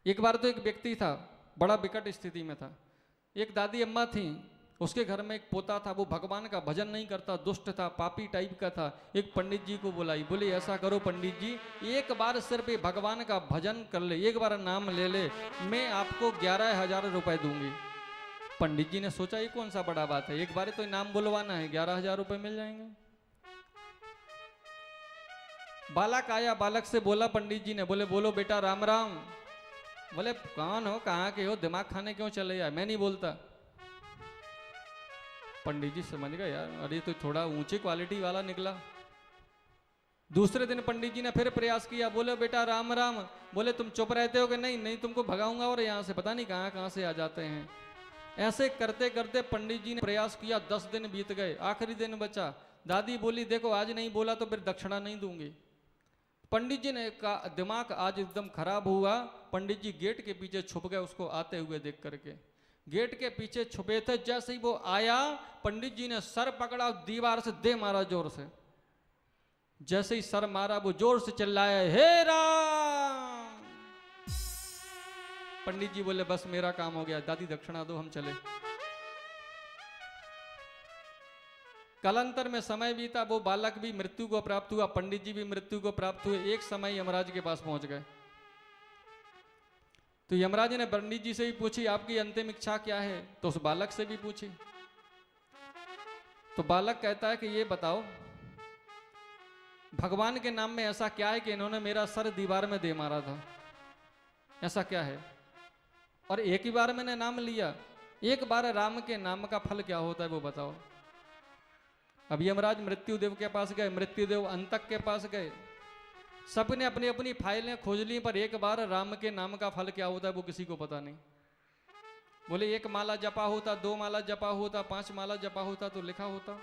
एक बार तो एक व्यक्ति था, बड़ा विकट स्थिति में था। एक दादी अम्मा थी, उसके घर में एक पोता था, वो भगवान का भजन नहीं करता, दुष्ट था, पापी टाइप का था। एक पंडित जी को बुलाई, बोले ऐसा करो पंडित जी, एक बार सिर्फ भगवान का भजन कर ले, एक बार नाम ले ले, मैं आपको 11,000 रुपए दूंगी। पंडित जी ने सोचा ये कौन सा बड़ा बात है, एक बार तो नाम बुलवाना है, 11,000 रुपए मिल जाएंगे। बालक आया, बालक से बोला पंडित जी ने, बोले बोलो बेटा राम राम। बोले कौन हो, कहाँ के हो, दिमाग खाने क्यों चले आए, मैं नहीं बोलता। पंडित जी समझ गए यार, अरे तो थोड़ा ऊंची क्वालिटी वाला निकला। दूसरे दिन पंडित जी ने फिर प्रयास किया, बोले बेटा राम राम। बोले तुम चुप रहते हो कि नहीं, नहीं तुमको भगाऊंगा और यहाँ से पता नहीं कहाँ कहाँ से आ जाते हैं। ऐसे करते करते पंडित जी ने प्रयास किया, 10 दिन बीत गए, आखिरी दिन बचा। दादी बोली देखो आज नहीं बोला तो फिर दक्षिणा नहीं दूंगी। पंडित जी ने कहा दिमाग आज एकदम खराब हुआ। पंडित जी गेट के पीछे छुप गए उसको आते हुए देख करके। गेट के पीछे छुपे थे, जैसे ही वो आया पंडित जी ने सर पकड़ा, दीवार से दे मारा जोर से। जैसे ही सर मारा वो जोर से चिल्लाया हे राम। पंडित जी बोले बस मेरा काम हो गया, दादी दक्षिणा दो हम चले। कालांतर में समय बीता, वो बालक भी मृत्यु को प्राप्त हुआ, पंडित जी भी मृत्यु को प्राप्त हुए। एक समय यमराज के पास पहुंच गए तो यमराज ने पंडित जी से भी पूछी आपकी अंतिम इच्छा क्या है, तो उस बालक से भी पूछी। तो बालक कहता है कि ये बताओ भगवान के नाम में ऐसा क्या है कि इन्होंने मेरा सर दीवार में दे मारा था, ऐसा क्या है। और एक ही बार मैंने नाम लिया, एक बार राम के नाम का फल क्या होता है वो बताओ। अब यमराज मृत्युदेव के पास गए, मृत्युदेव अंतक के पास गए, सबने अपनी अपनी फाइलें खोज ली, पर एक बार राम के नाम का फल क्या होता है वो किसी को पता नहीं। बोले 1 माला जपा होता, 2 माला जपा होता, 5 माला जपा होता तो लिखा होता।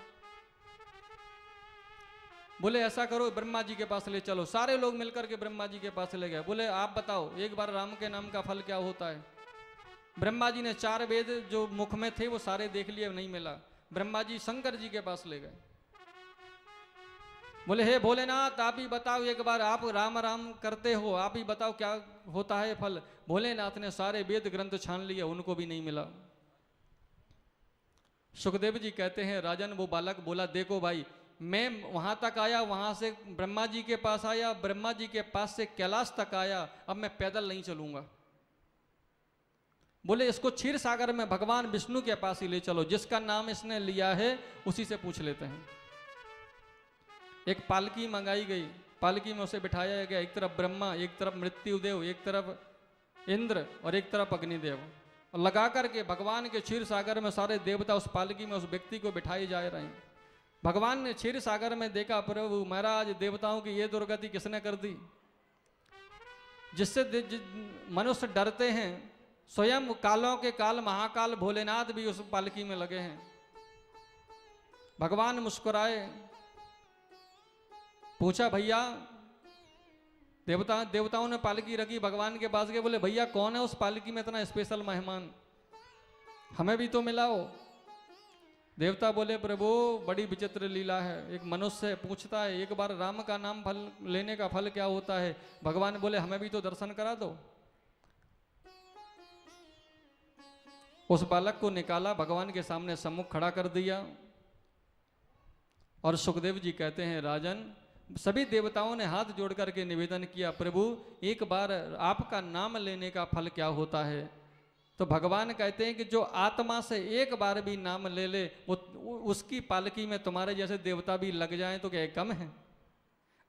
बोले ऐसा करो ब्रह्मा जी के पास ले चलो। सारे लोग मिलकर के ब्रह्मा जी के पास ले गए। बोले आप बताओ एक बार राम के नाम का फल क्या होता है। ब्रह्मा जी ने 4 वेद जो मुख में थे वो सारे देख लिए, नहीं मिला। ब्रह्मा जी शंकर जी के पास ले गए। बोले हे भोलेनाथ आप ही बताओ, एक बार आप राम राम करते हो, आप ही बताओ क्या होता है फल। भोलेनाथ ने सारे वेद ग्रंथ छान लिए, उनको भी नहीं मिला। सुखदेव जी कहते हैं राजन वो बालक बोला देखो भाई मैं वहां तक आया, वहां से ब्रह्मा जी के पास आया, ब्रह्मा जी के पास से कैलाश तक आया, अब मैं पैदल नहीं चलूंगा। बोले इसको क्षीर सागर में भगवान विष्णु के पास ही ले चलो, जिसका नाम इसने लिया है उसी से पूछ लेते हैं। एक पालकी मंगाई गई, पालकी में उसे बिठाया गया, एक तरफ ब्रह्मा, एक तरफ मृत्युदेव, एक तरफ इंद्र और एक तरफ अग्निदेव। और लगा करके भगवान के क्षीर सागर में सारे देवता उस पालकी में उस व्यक्ति को बिठाए जा रहे हैं। भगवान ने क्षीर सागर में देखा प्रभु महाराज देवताओं की ये दुर्गति किसने कर दी, जिससे मनुष्य डरते हैं। स्वयं कालों के काल महाकाल भोलेनाथ भी उस पालकी में लगे हैं। भगवान मुस्कुराए, पूछा भैया, देवताओं ने पालकी रखी, भगवान के पास गए, बोले भैया कौन है उस पालकी में इतना स्पेशल मेहमान, हमें भी तो मिलाओ। देवता बोले प्रभु बड़ी विचित्र लीला है, एक मनुष्य पूछता है एक बार राम का नाम फल लेने का फल क्या होता है। भगवान बोले हमें भी तो दर्शन करा दो। उस बालक को निकाला, भगवान के सामने सम्मुख खड़ा कर दिया। और सुखदेव जी कहते हैं राजन सभी देवताओं ने हाथ जोड़ करके निवेदन किया प्रभु एक बार आपका नाम लेने का फल क्या होता है। तो भगवान कहते हैं कि जो आत्मा से एक बार भी नाम ले ले वो उसकी पालकी में तुम्हारे जैसे देवता भी लग जाएं तो क्या कम है।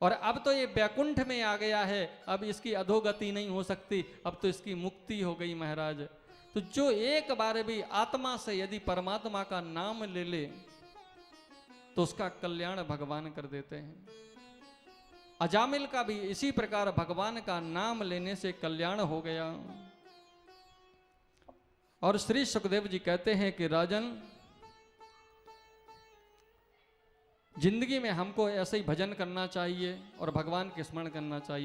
और अब तो ये वैकुंठ में आ गया है, अब इसकी अधोगति नहीं हो सकती, अब तो इसकी मुक्ति हो गई महाराज। तो जो एक बार भी आत्मा से यदि परमात्मा का नाम ले ले तो उसका कल्याण भगवान कर देते हैं। अजामिल का भी इसी प्रकार भगवान का नाम लेने से कल्याण हो गया। और श्री सुखदेव जी कहते हैं कि राजन जिंदगी में हमको ऐसे ही भजन करना चाहिए और भगवान के स्मरण करना चाहिए।